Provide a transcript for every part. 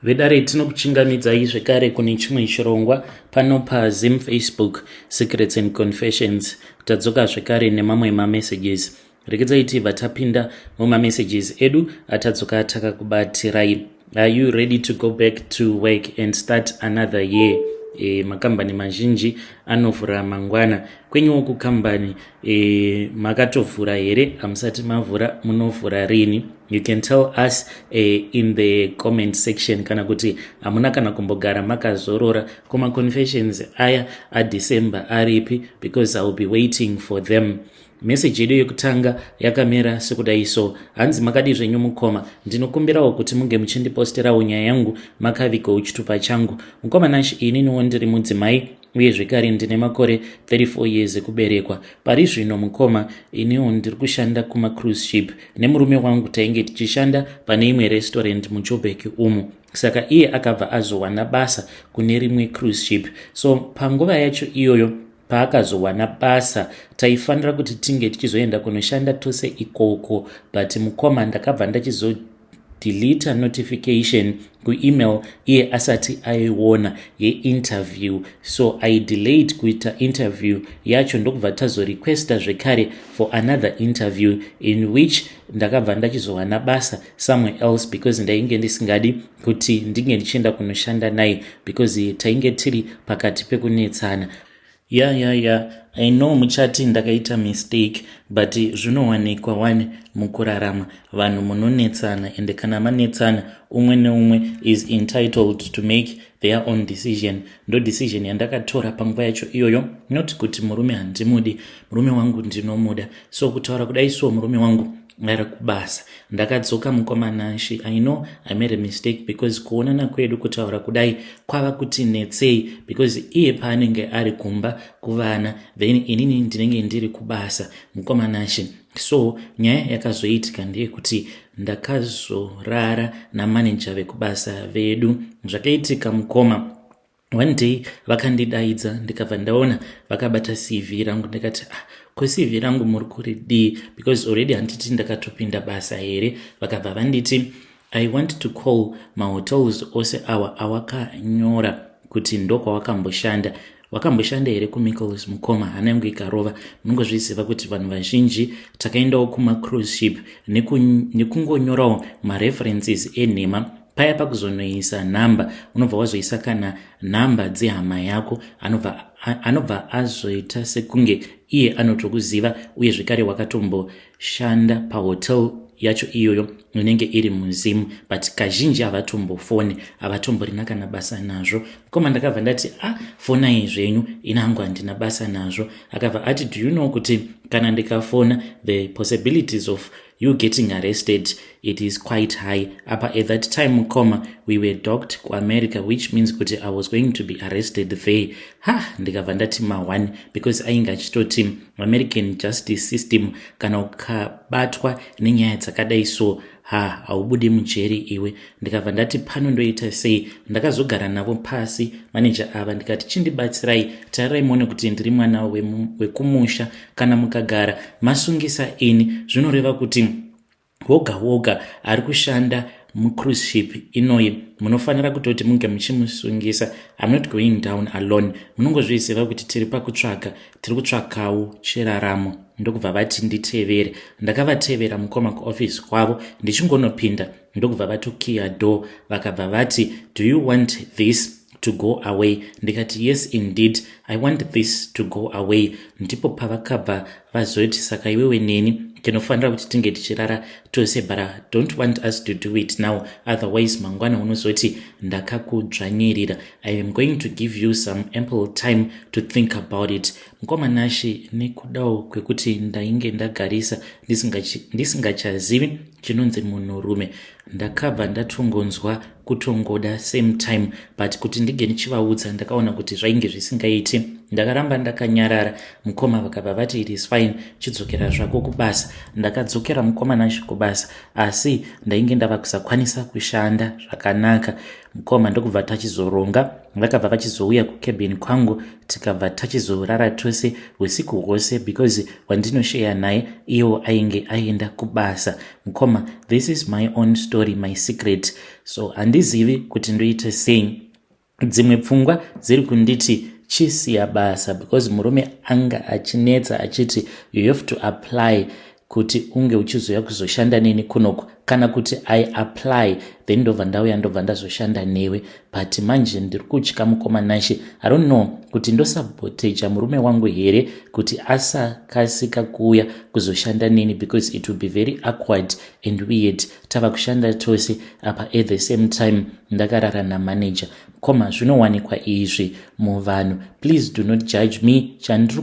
Vedare tinokuchingamidzai zvekare kune chimwe chirongwa pano paZim Facebook Secrets and Confessions. Tadzoka zvekare nemamwe mamessages. Rekedzai tibva tapinda mumamessages edu atadzoka takakubatirai. Are you ready to go back to work and start another year? Makambani mazhinji anovhura mangwana. Kwenyuwo kukambani makatovhura here? Hamusati mavhura, munovhura rini? You can tell us in the comment section kana kuti hamuna kana kumbogara makazorora kuma confessions aya aDecember aripi, because I will be waiting for them. Message yedu yekutanga yakamera sekudai so. Hanzi makadi zvenyu mukoma, ndinokumbirawo kuti munge muchindiposterawo nyaya yangu makavigawo chitupa changu. Mukoma nashi ininiwo ndiri mudzimai uye zvekare ndine makore 34 years ekuberekwa. Pari zvino mukoma iniwo ndiri kushanda kuma cruise ship nemurume wangu tainge tichishanda pane imwe restaurant muJoburg umu. Saka iye akabva azowana basa kune rimwe cruise ship. So panguva yacho iyoyo paakazowana basa taifanira kuti tinge tichizoenda kunoshanda tose ikoko, but mukoma ndakabva ndachizodeleta notification kuemail iye asati aiona yeinterview. So I delayed kuita interview yacho ndokubva tazorequesta zvekare for another interview in which ndakabva ndachizowana basa somewhere else, because ndainge ndisingadi kuti ndinge ndichienda kunoshanda naye because tainge tiri pakati pekunetsana. I know muchati ndakaita mistake, but zvinowanikwa wani mukurarama vanhu munonetsana, ende kana manetsana umwe neumwe is entitled to make their own decision. Ndo decision yandakatora panguva yacho iyoyo, not kuti murume handimudi, murume wangu ndinomuda. So kutaura kudai so murume wangu ari kubasa, ndakadzoka mukoma nashi. I know I made a mistake because kuonana kwedu kutaura kudai kwava kuti netsei, because iye paanenge ari kumba kuvana then inini ndinenge ndiri kubasa mukoma nashi. So nyaya yakazoitika ndeye kuti ndakazorara namanager vekubasa vedu. Zvakaitika mukoma, one day vakandidaidza ndikabva ndaona vakabata CV rangu, ndikati ko CV rangu muri kuridii, because already handiti ndakatopinda basa here. Vakabva vanditi I want to call mahotels ose awa awakanyora kuti ndokwawakamboshanda. Wakamboshanda here kuMichaels mukoma? Hana yangu ikarova. Munongozviziva kuti vanhu vazhinji takaendawo kuma cruise ship nekungonyorawo mareferences enhema. Paya pakuzonoisa namba, unobva wazoisa kana namba dzehama yako, anobva azoita sekunge iye anotokuziva uye zvekare wakatomboshanda pahotel yacho iyoyo inenge iri muZim, but kazhinji havatombofoni, havatomborina kana basa nazvo. Koma ndakabva ndati fonai zvenyu, inangu handina basa nazvo. Akabva ati do you know kuti kana ndikafona the possibilities of you getting arrested, it is quite high. At that time we were docked ku America, which means kuti I was going to be arrested there. Ndikabva ndati mawani, because ainge achitoti American justice system kana ukabatwa nenyaya dzakadai so haubudi mujeri iwe. Ndikabva ndati pano ndoita sei? Ndakazogara navo pasi manager ava ndikati chindibatsirai, tarirai muone kuti ndiri mwana wekumusha, kana mukagara masungisa ini zvinoreva kuti woga ari kushanda mucruise ship inoyi munofanira kutoti munge muchimusungisa. I'm not going down alone. Munongozviziva kuti tiri kutsvakawo chiraramo. Ndokubva vati nditevere. Ndakavatevera mukoma kuoffice kwavo, ndichingonopinda ndokubva vatokiya door. Vakabva vati do you want this to go away? Ndikati yes indeed I want this to go away. Ndipo pavakabva vazoti saka iwewe neni tinofanira kuti tinge tichirara tose, but I don't want us to do it now, otherwise mangwana unozoti ndakakudzvanyirira. I am going to give you some ample time to think about it. Mukoma nashi nekudawo kwekuti ndainge ndagarisa ndisingachazivi chinonzi munhurume, ndakabva ndatongonzwa kutongoda same time, but kuti ndige ndichivaudza ndakaona kuti zvainge zvisingaiti ndakaramba ndakanyarara. Mukoma vakabva vati it is fine, chidzokera zvako kubasa. Ndakadzokera mukomana kubasa, asi ndainge ndava kusakwanisa kushanda zvakanaka. Mukoma ndokubva tachizoronga, vakabva vachizouya kukebhini kwangu, tikabva tachizorara tose usiku hwose because wandinoshare naye iwo ainge aenda kubasa. Mukoma, this is my own story, my secret. So handizivi kuti ndoita sei. Dzimwe pfungwa dziri kunditi chisiya basa because murume anga achinetsa achiti you have to apply kuti unge uchizoya kuzoshanda neni kunoku, kana kuti I apply then ndobva ndauya ndobva ndazoshanda newe. But manje ndiri kutya mukomanashe, I don't know kuti ndosaboteja murume wangu here kuti asakasika kuuya kuzoshanda neni because it will be very awkward and weird. Tava kushanda tose apa at the same time ndakarara namanager. Koma zvinowanikwa izvi muvanhu. Please do not judge me. Chandiri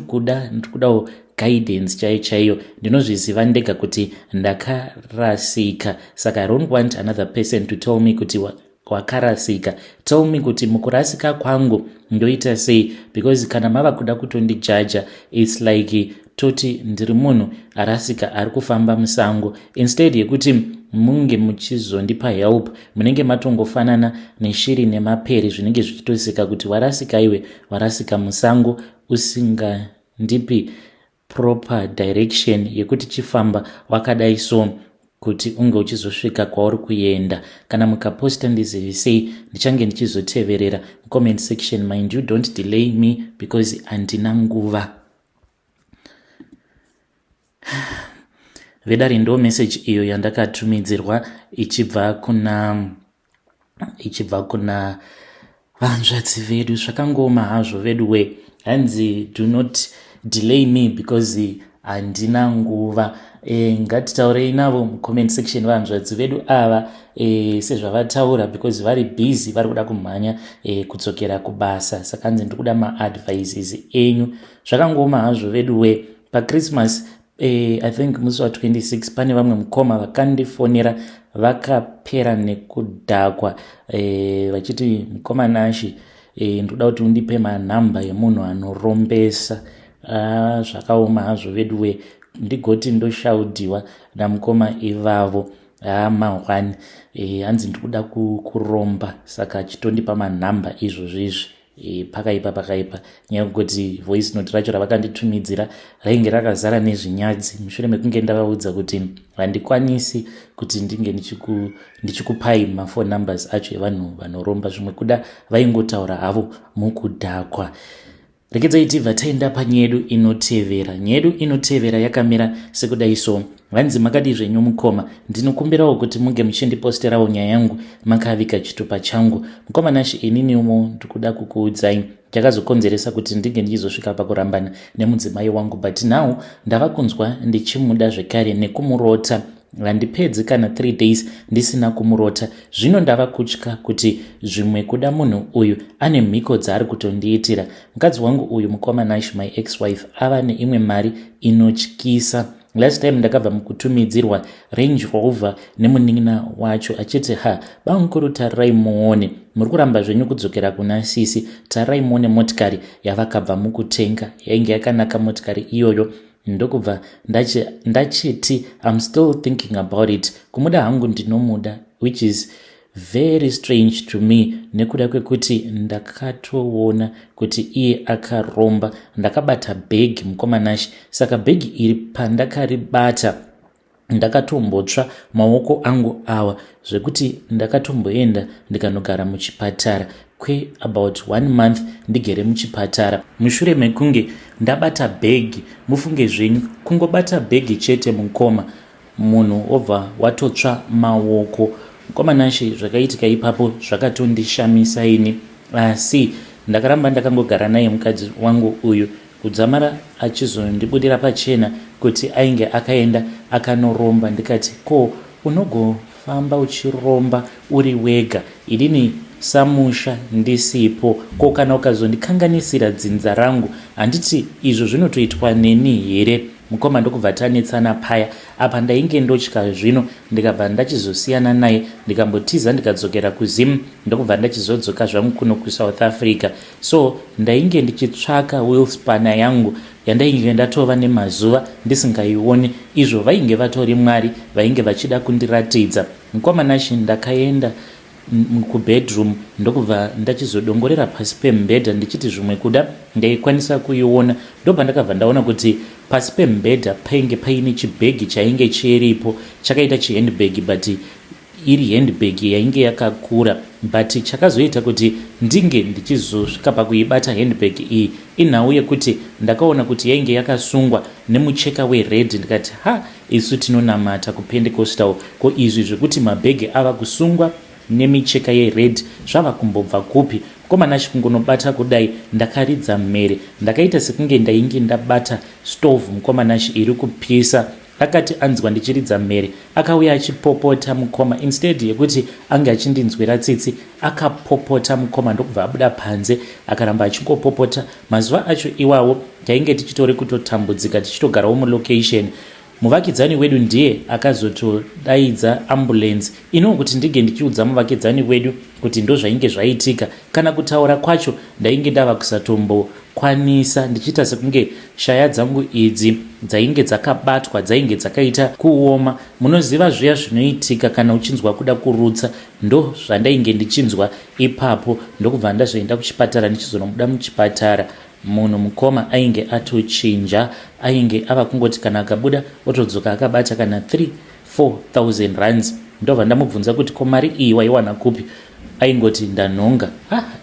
kudawo guidance chaiyo. Ndinozviziva ndega kuti ndakarasika, saka I don't want another person to tell me kuti wakarasika. Tell me kuti mukurasika kwangu ndoita sei, because kana mava kuda kutondijaja it's like toti ndiri munhu arasika ari kufamba musango. Instead yekuti munge muchizondipa help, munenge matongofanana neshiri nemapere zvinenge zvichitosika kuti warasika iwe, warasika musango, usingandipi proper direction yekuti chifamba wakadai so kuti unge uchizosvika kwauri kuenda. Kana mukaposta ndizivisei, ndichange ndichizoteverera comment section. Mind you, don't delay me because handina nguva. Vedari ndo message iyo yandakatumidzirwa ichibva kuna vanzvadzi vedu. Zvakangoma hazvo vedu we, hanzi do not delay me because handina nguva. Ngatitaurei navo mucomment section vanzvadzi vedu ava sezvavataura because vari busy, vari kuda kumhanya kudzokera kubasa. Saka hanzi ndiri kuda maadvices enyu. Zvakangoma hazvo vedu we. PaChristmas I think musi wa26 pane vamwe mukoma vakandifonera vakapera nekudhakwa vachiti mukoma Nashi ndoda kuti undipe manhamba yemunhu anorombesa. Zvakaoma hazvo vedu we, ndigoti ndoshaudiwa namukoma ivavo mangwani. Hanzi ndikuda kuromba, saka achitondipa manhamba izvozvizvi. Pakaipa nyaya yekuti voice note racho ravakanditumidzira rainge rakazara nezvinyadzi. Mushure mekunge ndavaudza kuti handikwanisi kuti ndinge ndichikupai mafone numbers acho evanhu vanoromba, zvimwe kuda vaingotaura havo mukudhakwa. Rekedzai tibva taenda panyedu inotevera. Nyedu inotevera yakamira sekudai so. Vanzi makadi zvenyu mukoma, ndinokumbirawo kuti munge muchindiposterawo nyaya yangu makavika chitupa changu. Mukoma Nashi, ininiwo ndikuda kukuudzai chakazokonzeresa kuti ndinge ndichizosvika pakurambana nemudzimai wangu, but now ndava kunzwa ndichimuda zvekare nekumurota. Handipedzi kana 3 days ndisina kumurota. Zvino ndava kutya kuti zvimwe kuda munhu uyu ane mhiko dzaari kutondiitira. Mukadzi wangu uyu mukoma Nashi, my ex-wife, ava neimwe mari inotyisa. Last time ndakabva mukutumidzirwa Range Rover nemunin'ina wacho achiti bamukuru tarirai muone, muri kuramba zvenyu kudzokera kuna sisi, tarirai muone motikari yavakabva mukutenga, yainge yakanaka motikari iyoyo. Ndokubva ndachiti I'm still thinking about it. Kumuda hangu ndinomuda, which is very strange to me, nekuda kwekuti ndakatoona kuti iye akaromba. Ndakabata bhegi mukoma Nashi, saka bhegi iri pandakaribata ndakatombotsva maoko angu awa zvekuti ndakatomboenda ndikanogara muchipatara about 1 month ndigere muchipatara. Mushure mekunge ndabata bhegi, mufunge zvenyu kungobata bhegi chete mukoma, munhu obva watotsva maoko. Mukoma Nashi, zvakaitika ipapo zvakatondishamisa ini, asi ndakaramba ndakangogara naye mukadzi wangu uyu kudzamara achizondibudira pachena kuti ainge akaenda akanoromba. Ndikati ko unogofamba uchiromba uri wega, idini samusha ndisipo, ko kana ukazondikanganisira dzinza rangu handiti izvo zvinotoitwa neni here? mukoma ndokubva tanetsana paya. Apa ndainge ndotya zvino ndikabva ndachizosiyana naye ndikambotiza ndikadzokera kuZim ndokubva ndachizodzoka zvangu kuno kuSouth Africa. So ndainge ndichitsvaka wheelspana yangu yandainge ndatova nemazuva ndisingaioni, izvo vainge vatori Mwari vainge vachida kundiratidza. Mukomanashi ndakaenda kubedroom ndokubva ndachizodongorera pasi pemubhedha ndichiti zvimwe kuda ndaikwanisa kuiona. Ndobva ndakabva ndaona kuti pasi pemubhedha painge paine chibhegi chainge chiripo chakaita chihandbag, but iri handbag yainge yakakura, but chakazoita kuti ndinge ndichizosvika pakuibata handbag iyi inhau yekuti ndakaona kuti yainge yakasungwa nemucheka wered. Ndikati isu tinonamata kuPentecostal, ko izvi zvekuti mabhegi ava kusungwa nemicheka yered zvava kumbobva kupi? Mukomanashi kungonobata kudai ndakaridza mhere, ndakaita sekunge ndainge ndabata stove mukomanashi iri kupisa. Akati anzwa ndichiridza mhere akauya achipopota mukoma, instead yekuti ange achindinzwira tsitsi akapopota mukoma ndokubva abuda panze akaramba achingopopota. Mazuva acho iwawo tainge tichitori kutotambudzika tichitogarawo mulocation. Muvakidzani wedu ndiye akazotodaidza ambulance ino kuti ndige ndichiudza muvakidzani wedu kuti ndo zvainge zvaitika. Kana kutaura kwacho ndainge ndava kusatombokwanisa, ndichita sekunge shaya dzangu idzi dzainge dzakabatwa dzainge dzakaita kuoma. Munoziva zviya zvinoitika kana uchinzwa kuda kurutsa, ndo zvandainge ndichinzwa ipapo. Ndokubva ndazoenda kuchipatara, ndichizonobuda muchipatara munhu mukoma ainge atochinja, ainge ava kungoti kana akabuda otodzoka akabata kana 3-4,000 rands. Ndobva ndamubvunza kuti ko mari iyi waiwana kupi? Aingoti ndanhonga.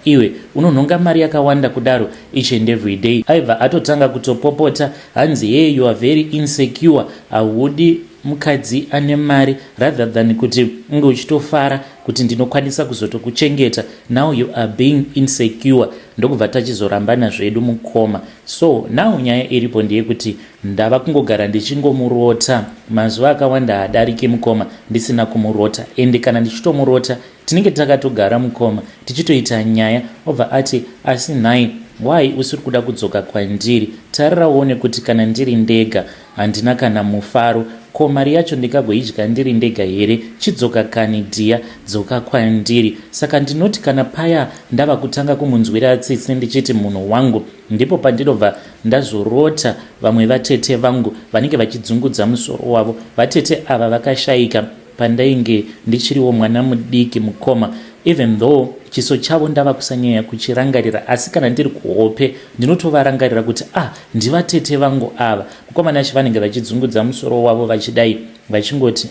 Iwe unonhonga mari yakawanda kudaro each and every day? Aibva atotanga kutopopota hanzi hey, you are very insecure, haudi mukadzi ane mari rather than kuti unge uchitofara kuti ndinokwanisa kuzotokuchengeta. Now you are being insecure. Ndokubva tachizorambana zvedu mukoma. So now nyaya iripo ndeyekuti ndava kungogara ndichingomurota mazuva akawanda hadariki mukoma ndisina kumurota, ende kana ndichitomurota tinenge takatogara mukoma tichitoita nyaya. Obva ati asi nhai why usiri kuda kudzoka kwandiri? Tarira uone kuti kana ndiri ndega handina kana mufaro, ko mari yacho ndikagoidya ndiri ndega here? Chidzoka kani dhiya, dzoka kwandiri. Saka ndinoti kana paya ndava kutanga kumunzwira tsitsi ndichiti munhu wangu, ndipo pandinobva ndazorota vamwe vatete vangu vanenge vachidzungudza musoro wavo. Vatete ava vakashayika pandainge ndichiriwo mwana mudiki mukoma, even though chiso chavo ndava kusanyanya kuchirangarira, asi kana ndiri kuhope ndinotovarangarira kuti ndivatete vangu ava. Mukomanashi vanenge vachidzungudza musoro wavo vachidai vachingoti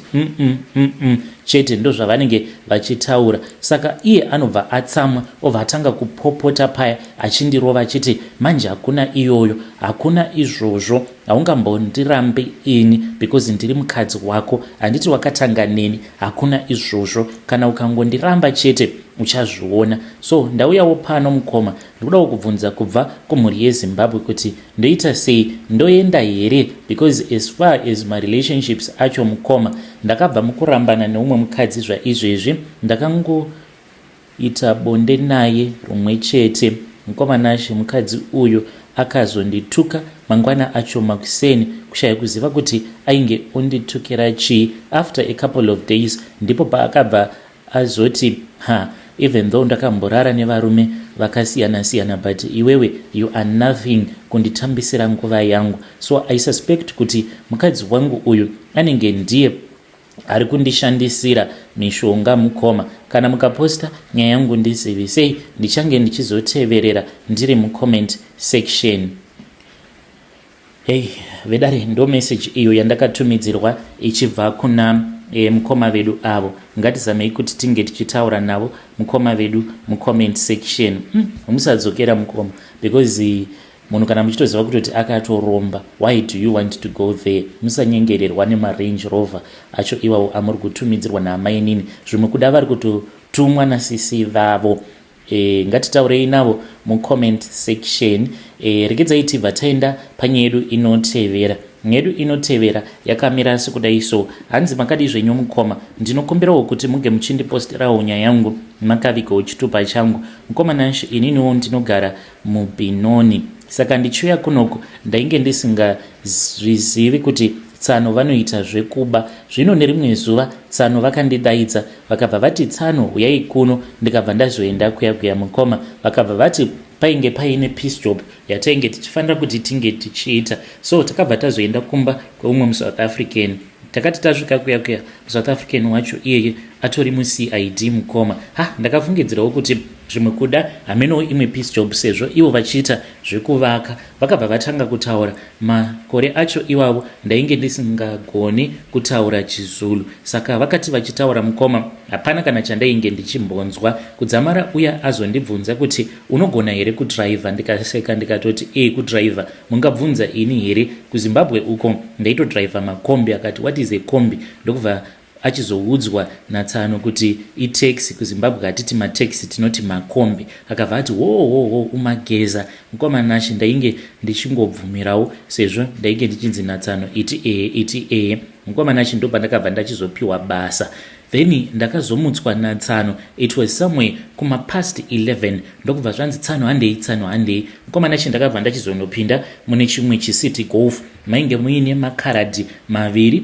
chete, ndo zvavanenge vachitaura. Saka iye anobva atsamwa obva atanga kupopota paya achindirova achiti manje hakuna iyoyo, hakuna izvozvo, haungambondirambi ini because ndiri mukadzi wako, handiti wakatanga neni, hakuna izvozvo, kana ukangondiramba chete uchazviona. So ndauyawo pano mukoma ndikudawo kubvunza kubva kumhuri yeZimbabwe kuti ndoita sei, ndoenda here? Because as far as my relationships acho mukoma ndakabva mukurambana neumwe mukadzi zvaizvezvi, ndakangoita bonde naye rumwe chete. Mukomanashi mukadzi uyu akazondituka mangwana acho makuseni kushaya kuziva kuti ainge onditukira chii. After a couple of days ndipo paakabva azoti even though ndakamborara nevarume vakasiyana siyana, but iwewe you are nothing kunditambisira nguva yangu. So I suspect kuti mukadzi wangu uyu anenge ndiye ari kundishandisira mishonga mukoma. Kana mukaposta nyaya yangu ndizivisei, ndichange ndichizoteverera ndiri mucomment section. Hey vedare, ndo message iyo yandakatumidzirwa ichibva kuna mukoma vedu avo. Ngatizamei kuti tinge tichitaura navo mukoma vedu mucomment section. Musadzokera mukoma, because munhu kana muchitoziva kutoti akatoromba, why do you want to go there? Musanyengererwa nemarange rover acho iwawo amuri kutumidzirwa naamai nini, zvimwe kuda vari kutotumwa nasisi vavo. Ngatitaurei navo mucomment section. Regedzai tibva taenda panyaya yedu inotevera. Nyedu inotevera yakamira sekudai so. Hanzi makadi zvenyu mukoma, ndinokumbirawo kuti muge muchindipostirawo nyaya yangu makavigawo chitupa changu. Mukomanashi ininiwo ndinogara muBenoni, saka ndichiuya kunoku ndainge ndisingazivi havangazvizivi kuti Tsano vanoita zvekuba. Zvino nerimwe zuva Tsano vakandidaidza vakabva vati, Tsano uyai kuno, ndikabva ndazoenda kuya mukoma. Vakabva vati painge paine peace job yatainge tichifanira kuti tinge tichiita, so takabva tazoenda kumba kweumwe muSouth African. Takati tasvika kuya muSouth African wacho iyeye atori muCID mukoma. Ndakafungidzirawo kuti zvimwe kuda hamenowo imwe peace job sezvo ivo vachiita zvekuvaka. Vakabva vatanga kutaura makore acho iwavo ndainge ndisingagoni kutaura chiZulu, saka vakati vachitaura mukoma hapana kana chandainge ndichimbonzwa. Kudzamara uya azondibvunza kuti unogona here kudhiraivha, ndikaseka ndikatoti kudhiraivha mungabvunza ini here, kuZimbabwe uko ndaitodhiraivha makombi. Akati what is a kombi? Ndokubva achizoudzwa naTsano kuti itaxi. kuZimbabwe hatiti mataxi, tinoti makombi. Akabva ati umageza. Mukoma Nashi ndainge ndichingobvumirawo sezvo ndainge ndichinzi naTsano iti Mukoma Nashi ndo pandakabva ndachizopiwa basa. Then ndakazomutswa naTsano, it was somewhere kuma past 11. Ndokubva zvanzi Tsano handei. Mukoma Nashi ndakabva ndachizonopinda mune chimwe chiCity Golf, mainge muine makaradhi maviri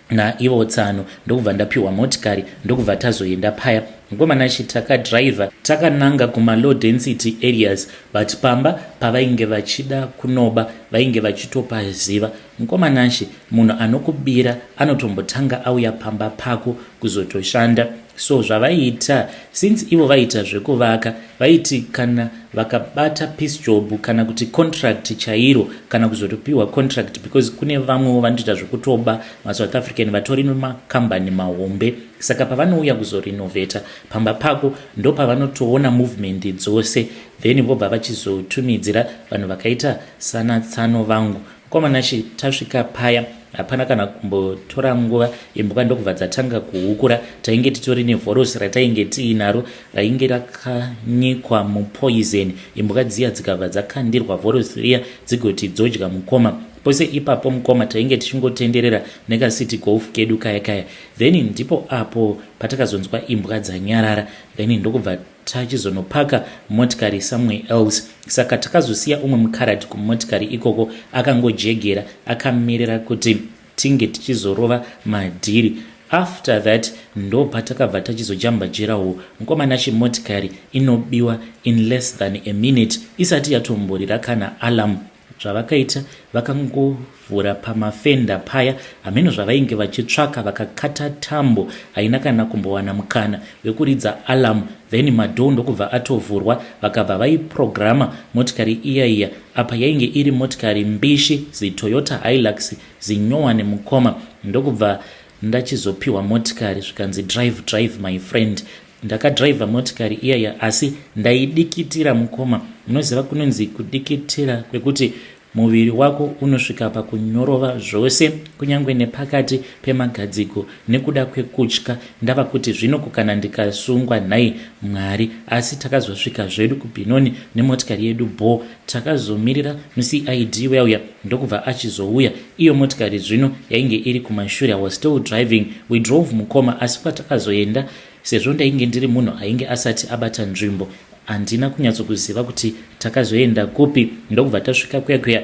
naivo Tsano. Ndokubva ndapiwa motikari, ndokubva tazoenda paya. Mukoma Nashi takadhiraivha takananga kuma low density areas, but pamba pavainge vachida kunoba vainge vachitopaziva. Mukoma Nashi munhu anokubira anotombotanga auya pamba pako kuzotoshanda. So zvavaiita, since ivo vaita zvekuvaka, vaiti kana vakabata peace job kana kuti contract chairo kana kuzotopiwa contract, because kune vamwewo vanoita zvekutoba maSouth African vatori nemakambani mahombe. Saka pavanouya kuzorenovata pamba pako ndo pavanotoona movement dzose, then vobva vachizotumidzira vanhu vakaita sana Tsano vangu. Mukoma Nashi tasvika paya hapana kana kumbotora nguva, imboka ndokubva dzatanga kuhukura. Tainge titori nevhorosi ratainge tiinaro rainge rakanyikwa mupoison, imboka dziya dzikabva dzakandirwa vhorosi riya dzigoti dzodya mukoma. Pose ipapo mukoma tainge tichingotenderera nekaCity Golf kedu kaya. Then ndipo apo patakazonzwa imbwa dzanyarara, then ndokubva tachizonopaka motikari somewhere else. Saka takazosiya umwe mukaradhi kumotikari ikoko akangojegera akamirira kuti tinge tichizorova madhiri. After that ndo patakabva tachizojamba jerawo. Mukoma Nashi motikari inobiwa in less than a minute isati yatomborira kana alarm. Zvavakaita vakangovhura pamafenda paya, hameno zvavainge vachitsvaka, vakakata tambo haina kana kumbowana mukana wekuridza alarm. Then madhoo ndokubva atovhurwa, vakabva vaiprograma motikari iya apa yainge iri motikari mbishi ziToyota Hilux zinyowani mukoma. Ndokubva ndachizopiwa motikari zvikanzi drive my friend. Ndakadhiraivha motikari iya asi ndaidikitira mukoma. Munoziva kunonzi kudikitira kwekuti muviri wako unosvika pakunyorova zvose, kunyange nepakati pemagadziko nekuda kwekutya. Ndava kuti zvino kukana ndikasungwa nhai Mwari. Asi takazosvika zvedu kuBenoni nemotikari yedu Bo, takazomirira muCID weuya ndokubva achizouya. Iyo motikari zvino yainge iri kumashure. I was still driving, we drove mukoma. Asi patakazoenda, sezvo ndainge ndiri munhu ainge asati abata nzvimbo, handina kunyatsokuziva kuti takazoenda kupi. Ndokubva tasvika kuya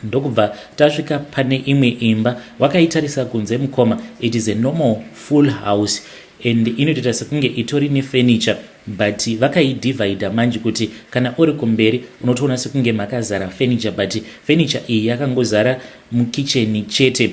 ndokubva tasvika pane imwe imba wakaitarisa kunze mukoma. It is a normal full house and inotoita sekunge itori nefurniture, but vakaidivhaidha manje kuti kana uri kumberi unotoona sekunge makazara furniture, but furniture iyi yakangozara mukicheni chete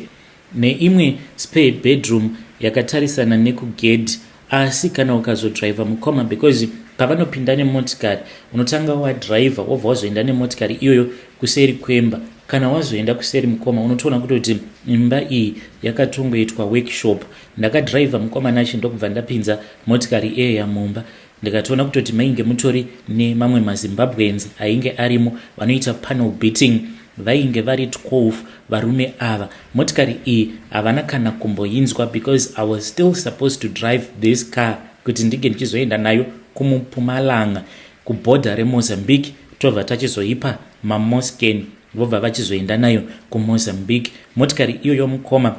neimwe spare bedroom yakatarisana nekugedhi. Asi kana ukazodhiraivha mukoma, because pavanopinda nemotikari unotanga wadhiraivha wobva wazoenda nemotikari iyoyo kuseri kwemba. Kana wazoenda kuseri mukoma unotoona kutoti imba iyi yakatongoitwa workshop. Ndakadhiraivha Mukoma Nashi ndokubva ndapinza motikari iya mumba. Ndikatoona kutoti mainge mutori nemamwe maZimbabweans ainge arimo vanoita panel beating. Vainge vari 12 varume ava. Motikari iyi havana kana kumboinzwa, because I was still supposed to drive this car kuti ndige ndichizoenda nayo kuMpumalanga kubhodha reMozambique. Tobva tachizoipa maMosken vobva vachizoenda nayo kuMozambique. Motikari iyoyo Mukoma,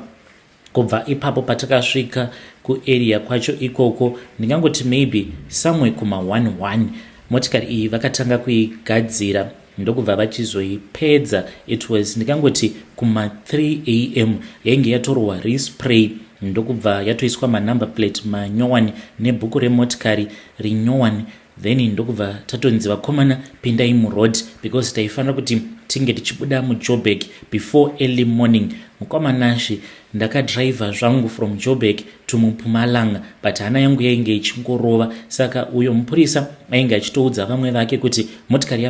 kubva ipapo patakasvika kuarea kwacho ikoko, ndingangoti maybe somewhere kuma 11, motikari iyi vakatanga kuigadzira ndokubva vachizoipedza. It was ndikangoti kuma 3 am yainge yatorwa respray ndokubva yatoiswa manumber plate manyowani nebhuku remotikari rinyowani, then ndokubva tatonzi vakomana pindai muroad because taifanira kuti tinge tichibuda muJoburg before early morning. Mukomanashi ndakadriva zvangu from Joburg to Mpumalanga, but hana yangu yainge ichingorova, saka uyo mupurisa ainge achitoudza vamwe vake kuti motikari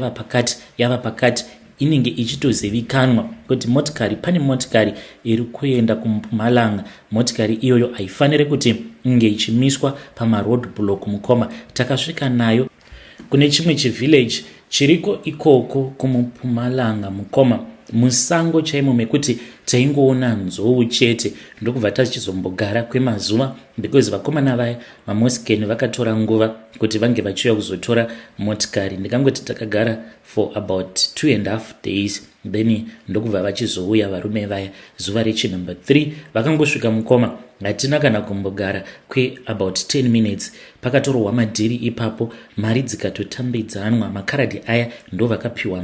yava pakati inenge ichitozivikanwa kuti motikari, pane motikari iri kuenda kuMpumalanga. Motikari iyoyo haifaniri kuti inge ichimiswa pamaroad block. Mukoma takasvika nayo kune chimwe chivillage chiriko ikoko kuMpumalanga. Mukoma musango chaimo mekuti taingoona nzou chete, ndokubva tachizombogara kwemazuva because vakomana vaya mamosikeni vakatora nguva kuti vange vachiuya kuzotora motikari. Ndikangoti takagara for about 2.5 days, then ndokubva vachizouya varume vaya zuva rechi number 3 vakangosvika. Mukoma hatina kana kumbogara kwe about 10 minutes pakatorwa madhiri ipapo, mari dzikatotambidzanwa, makaradhi aya ndo vakapiwa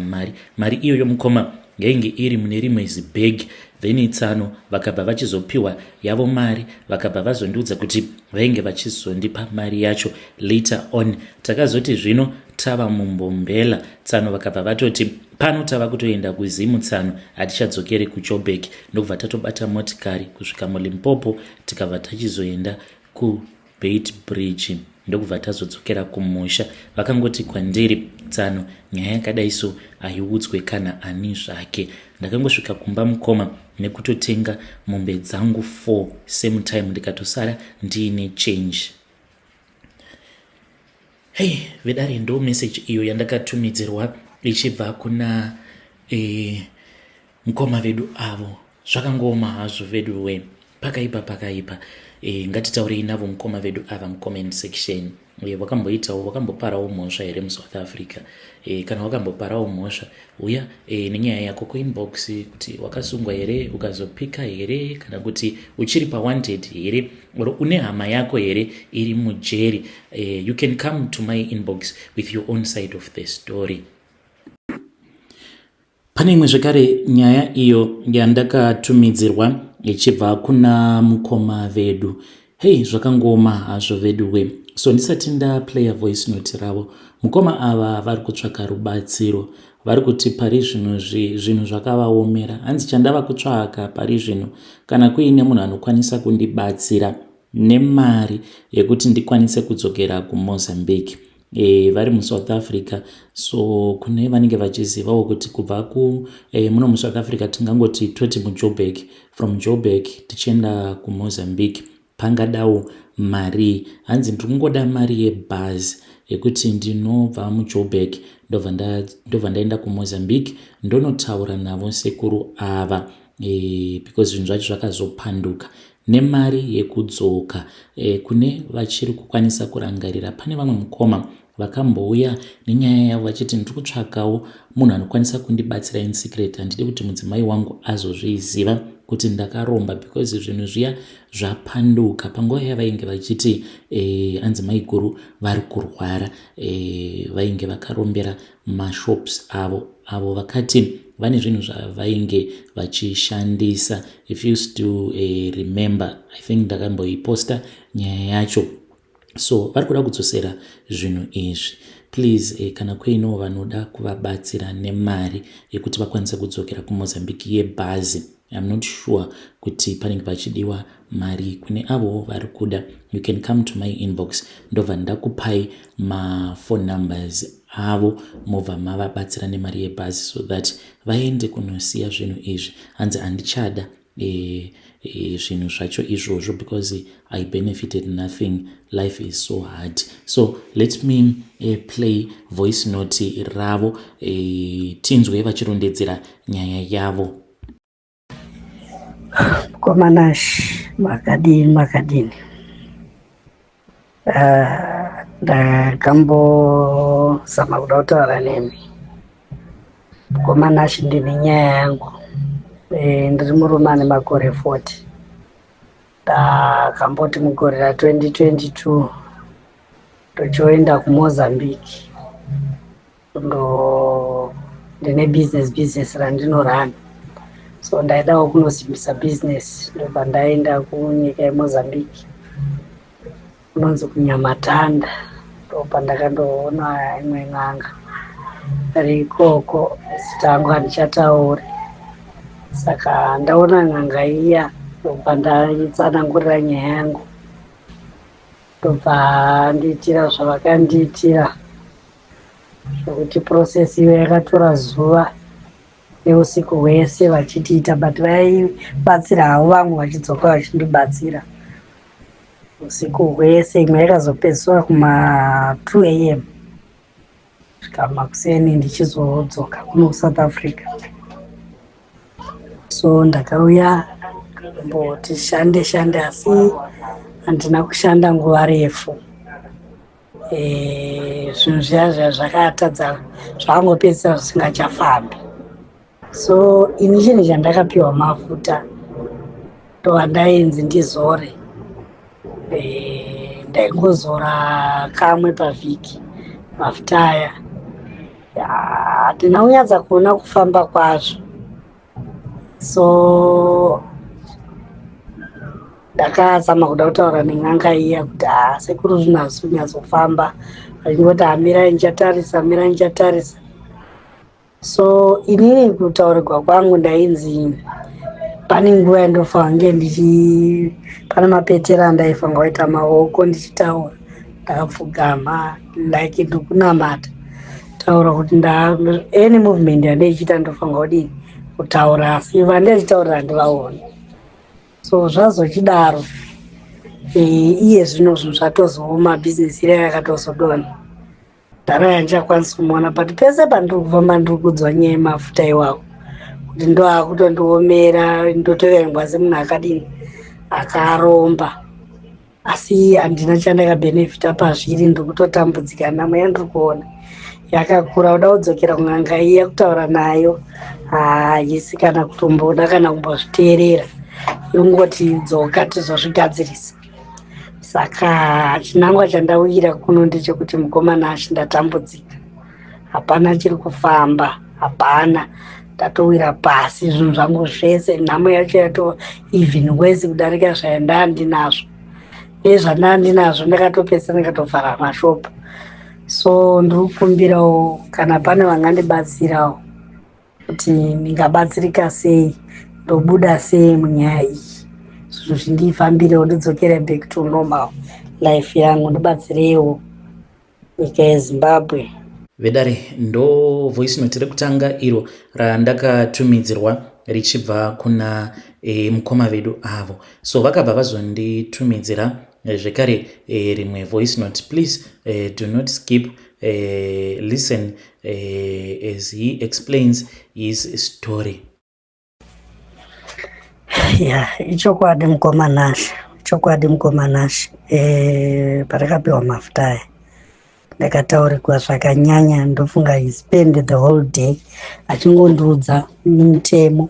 mari iyoyo. Mukoma yainge iri mune rimwe zibhegi, then Tsano vakabva vachizopiwa yavo mari, vakabva vazondiudza kuti vainge vachizondipa mari yacho later on. Takazoti zvino tava mumbombela. Tsano vakabva vatoti pano tava kutoenda kuZimu, Tsano hatichadzokere kuJoburg. Ndokubva tatobata motikari kusvika muLimpopo tikabva tachizoenda kuBeitbridge, ndokubva tazodzokera kumusha. Vakangoti kwandiri, Tsano nyaya yakadai so haiudzwe kana ani zvake. Ndakangosvika kumba Mukoma nekutotenga mombe dzangu 4 same time ndikatosara ndiine change. Hey, vedare ndo message iyo yandakatumidzirwa ichibva kuna Mukoma vedu avo. Zvakangoma hazvo vedu we, pakaipa ngatitaurei navo Mukoma vedu ava mucomment section. Wakamboitawo, wakamboparawo mhosva here muSouth Africa? Kana wakamboparawo mhosva, uya nenyaya yako kuinbox kuti wakasungwa here, ukazopika here, kana kuti uchiri pawanted here, or une hama yako here iri mujeri. You can come to my inbox with your own side of the story. Pane imwe zvekare nyaya iyo yandakatumidzirwa ichibva kuna Mukoma vedu. Hey, zvakangoma hazvo vedu we. So ndisati ndaplaya voice note ravo, Mukoma ava vari kutsvaka rubatsiro. Vari kuti pari zvinhu zvakavaomera. Hanzi chandava kutsvaka pari zvino, kana kuine munhu anokwanisa kundibatsira nemari yekuti ndikwanise kudzokera kuMozambique. Vari muSouth Africa, so kune vanenge vachizivawo kuti kubva muno muSouth Africa tingangoti toti muJoburg, from Joburg tichienda kuMozambique pangadawo mari. Hanzi ndikungoda mari yebhazi yekuti ndinobva muJoburg ndobva ndaenda kuMozambique ndonotaura navo sekuru ava, because zvinhu zvacho zvakazopanduka, nemari yekudzoka kune vachiri kukwanisa kurangarira. Pane vamwe Mukoma vakambouya nenyaya yavo vachiti ndiri kutsvakawo munhu anokwanisa kundibatsira in secret, handidi kuti mudzimai wangu azozviziva kuti ndakaromba, because zvinhu zviya zvapanduka. Panguva yavainge vachiti hanzi mai guru vari kurwara, vainge vakarombera mashops avo vakati vane zvinhu zvavainge vachishandisa. If you still remember, I think ndakamboiposta nyaya yacho. So vari kuda kudzosera zvinhu izvi. Please, kana kuino vanoda kuvabatsira nemari yekuti vakwanise kudzokera kuMozambique yebhazi, I'm not sure kuti panenge pachidiwa mari. Kune avo vari kuda, you can come to my inbox, ndobva ndakupai phone numbers avo, mobva mavabatsira nemari yebhazi so that vaende kunosiya zvinhu izvi. Hanzi handichada zvinhu zvacho izvozvo because I benefited nothing. Life is so hard. So let me play voice note ravo, tinzwe vachirondedzera nyaya yavo. Komanashi makadini ndakambozama kuda kutaura nemi. Komanashi ndine nyaya yangu, ndiri murume ane makore 40. Ndakamboti mugore ra2022 ndochoenda kuMozambique ndine business randinorana. So ndaidawo kunosimbisa business, ndobva ndaenda kunyika yeMozambique kunonzi kuNyamatanda, ndobva ndakandoona imwe n'anga rikoko. Zita rangu handichatauri, saka ndaona n'anga iya ndobva ndaitsanangurira nyaya yangu, ndobva ndiitira zvavakandiitira, zvokuti process iyo yakatora zuva neusiku hwese vachitiita, but vaibatsira havo vamwe vachidzoka vachindibatsira usiku hwese. Imwe yakazopedziswa kuma2 am kusvika makuseni ndichizodzoka kuno kuSouth Africa. So ndakauya mboti shande asi handina kushanda nguva refu. Zvinhu zviya zvakatadza zvangopedzisa zvisingachafambi. So ini chinhu chandakapiwa mafuta ndova ndainzi ndizore, ndaingozora kamwe pavhiki mafuta aya. Handina kunyatsa kuona kufamba kwazvo, so ndakazama kuda kutaura nen'anga iya kuti sekuru zvinhu hazvisi kunyatsofamba, vachingoti mirai nichatarisa. So inini kutaurirwa kwangu ndainzi pane nguva yandofange pane mapetera andaifanga kuita maoko ndichitaura, ndakapfugama like ndokunamata taura kuti any movement yandaichita ndofanga kudini kutaura, asi vandachitaurira handivaoni. So zvazochidaro iye zvino zvinhu zvatozooma, bhizinesi ira yakatozodonha, ndara yandichakwanisi kumuona. But pese pandiri kufamba ndiri kudzwa nyaya yemafuta iwawo kuti ndoakutondiomera, ndotoverengwa semunhu akadini akaromba, asi handina chandakabhenefita pazviri, ndiri kutotambudzika namo yandiri kuona yakakura. Uda kudzokera kun'anga iya kutaura nayo haisi kana kutomboda kana kumbozviteerera, yongoti dzoka tizozvigadzirisa. Saka chinangwa chandauyira kuno ndechekuti mukomana achindatambudzika, hapana chiri kufamba, hapana, ndatowira pasi zvinhu zvangu zvese. Nhamo yacho yato even worse kudarika zvandanga ndinazvo. Nezvandanga ndinazvo ndakatopesa ndikatovhara mashopu. So ndiri kukumbirawo kana pane vangandibatsirawo kuti ndingabatsirika sei, ndobuda sei munyaya iyi, zvinhu zvindifambirewo, ndidzokere back to normal life yangu, ndibatsirewo nyika yeZimbabwe. Vedare ndo voice note rekutanga iro randakatumidzirwa richibva kuna mukoma vedu avo. So vakabva vazonditumidzira zvekare rimwe voice note. Please do not skip, listen as he explains his story. Ichokwadi mukomanashe, parakapiwa mafuta aya ndakataurirwa zvakanyanya, ndofunga he spend the whole day achingondiudza mutemo.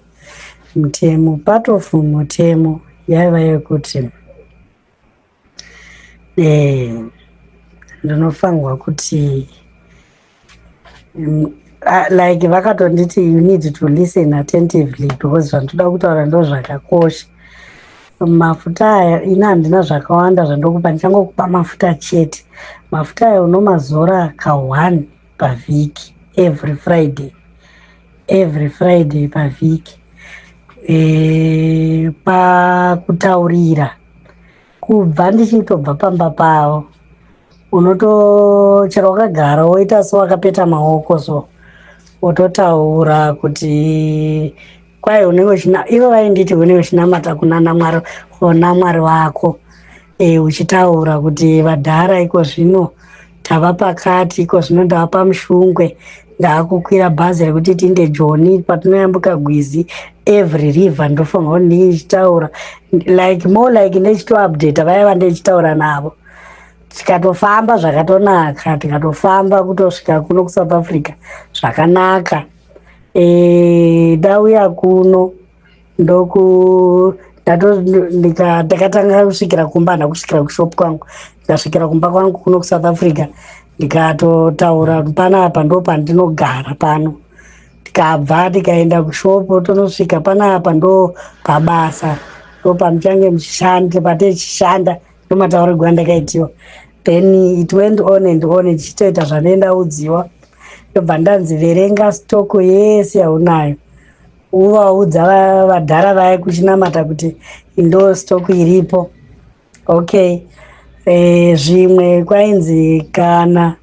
Part of mutemo yaiva yekuti ndinofanirwa kuti like vakatonditi you need to listen attentively because zvandoda kutaura ndo zvakakosha. Mafuta aya ina handina zvakawanda zvandokupa, ndichangokupa mafuta chete. Mafuta aya unomazora ka1 pavhiki, every Friday pavhiki. Pakutaurira kubva ndichitobva pamba pavo, chero wakagara woita so wakapeta maoko so wototaura kuti kwai unenge uchina, ivo vainditi unenge uchinamata kuna Mwari wako, uchitaura kuti vadhara iko zvino tava pakati, iko zvino ndava pamushungwe, ndaakukwira bhazi rekuti tinde Joni patinoyambuka Gwizi, every river ndofunga kuti ndichitaura like more like ndechitoupdate vaya ndichitaura navo. Tikatofamba zvakatonaka, tikatofamba kutosvika kuno kuSouth Africa zvakanaka. Ndauya kuno ndakatanga kusvikira kumba, ndakusvikira kushopu kwangu, ndikasvikira kumba kwangu kuno kuSouth Africa, ndikatotaura panapa ndo pandinogara pano, tikabva tikaenda kushopo tonosvika panapa ndo pabasa, ndo pamuchange muchishanda, patechishanda ndomataurirwa ndakaitiwa. Then it went on and on, ichitoita zvanendaudziwa, ndobva ndanzi verenga stoko yese yaunayo, uvaudza vadhara vaya kuchinamata kuti ndo stoko iripo. Okay. Zvimwe kwainzi kana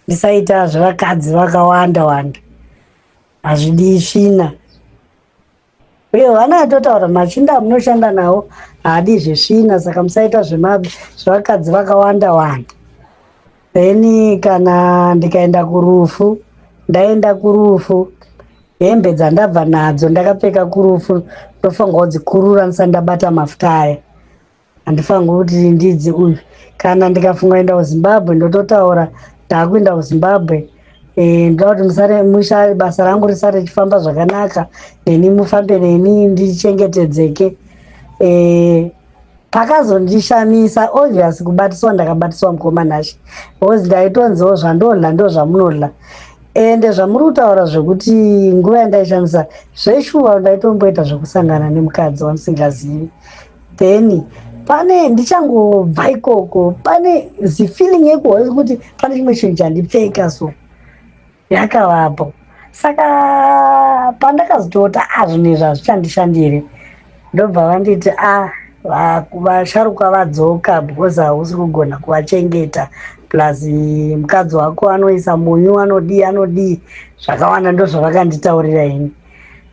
ndisaita zvevakadzi vakawanda wanda hazvidi svina, uye vana vatotaura machinda munoshanda nawo haadi zvesvina, saka musaita zvevakadzi vakawanda wanda. Then kana ndikaenda kurufu, ndaenda kurufu, hembe dzandabva nadzo ndakapfeka kurufu ndofanirwa kudzikurura ndisati ndabata mafuta aya, handifanirwi kuti ndidzi uyu. Kana ndikafunga enda kuZimbabwe ndototaura ndakuenda kuZimbabwe, ndoda kuti basa rangu risare richifamba zvakanaka, neni mufambe neni ndichengetedzeke. Pakazondishamisa obviously kubatiswa, ndakabatiswa mukomanhashi, because ndaitonziwo zvandodla ndo zvamunodla, ende zvamuri kutaura zvekuti nguva yandaishandisa zveshuwa ndaitomboita zvekusangana nemukadzi wamusingazivi. Then pane ndichangobva ikoko, pane zifeeling yekuti pane chimwe chinhu chandipfeka so yakavapo. Saka pandakazotota zvinhu izvi hazvichandishandire, ndobva vanditi vasharuka vadzoka, because hausi kugona kuvachengeta, plus mukadzi wako anoisa munyu, anodii zvakawanda, ndo zvavakanditaurira ini.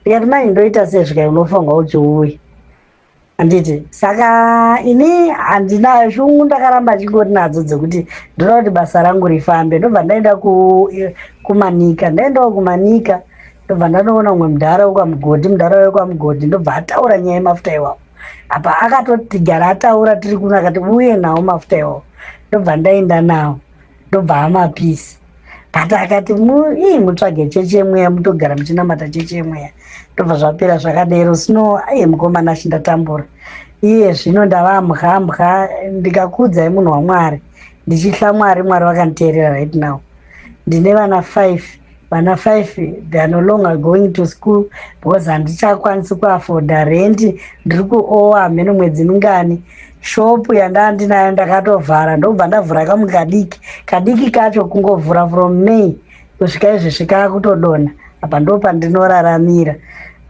Ndikati manje ndoita sezvika unofanirwa kuti uye, handiti. Saka ini handina shungu ndakaramba chingori nadzo dzekuti ndoda kuti basa rangu rifambe. Ndobva ndaenda kumanika, ndaendawo kumanika ndobva ndanoona umwe mudhara wekwamugodhi, ndobva ataura nyaya yemafuta iwawo. Apa akatoti gara ataura tiri kuno, akati uye nawo mafuta iwawo, ndobva ndaenda nawo, ndobva amapisi. But akati mutsvage cheche yemweya, mutogara muchinamata cheche yemweya, ndobva zvapera zvakadero. Sino mukomana chindatambura iye zvino ndava mbwa, ndikakudzai munhu waMwari, ndichihla Mwari vakanditeerera right now. Ndine vana 5, vana 5 they are no longer going to school because handichakwanisi kuafoda rent, ndiri kuowa hamene mwedzi mingani. Shopu yandandinayo ndakatovhara, ndobva ndavhura kamwe kadiki kacho kungovhura from May kusvika izvezvi kakutodonha. Apa ndo pandinoraramira.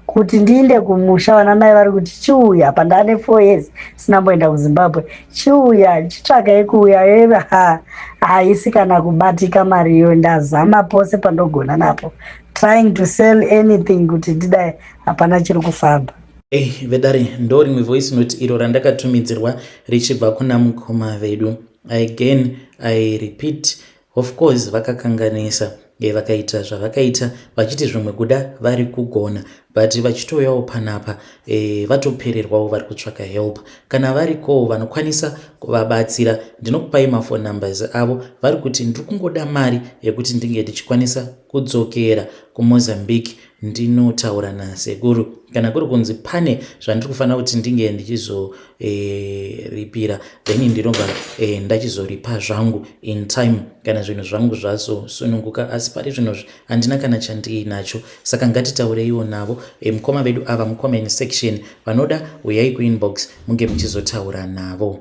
Kuti ndiinde kumusha, vana mai vari kuti chiuya, apa ndane 4 years sinamboenda kuZimbabwe, chiuya chitsvaga yekuuya, haisi kana kubatika mariyo, ndazama pose pandogona napo, trying to sell anything kuti ndidai hapana chiri kufamba. Vedare ndo rimwe voice note iro randakatumidzirwa richibva kuna mukoma vedu. Again I repeat, of course vakakanganisa, vakaita zvavakaita vachiti zvimwe kuda vari kugona, but vachitoyawo panapa vatopererwawo vari kutsvaka help. Kana varikowo vanokwanisa kuvabatsira, ndinokupai mafone numbers avo. Vari kuti ndiri kungoda mari yekuti ndinge ndichikwanisa kudzokera kuMozambique ndinotaura nasekuru, kana kuri kunzi pane zvandiri kufanira kuti ndinge ndichizoripira, then ndinobva ndachizoripa zvangu in time kana zvinhu zvangu zvazosununguka. Asi pari zvinhu handina kana chandinacho, saka ngatitaureiwo navo mukoma vedu ava mucomment section. Vanoda uyai kuinbox munge muchizotaura navo.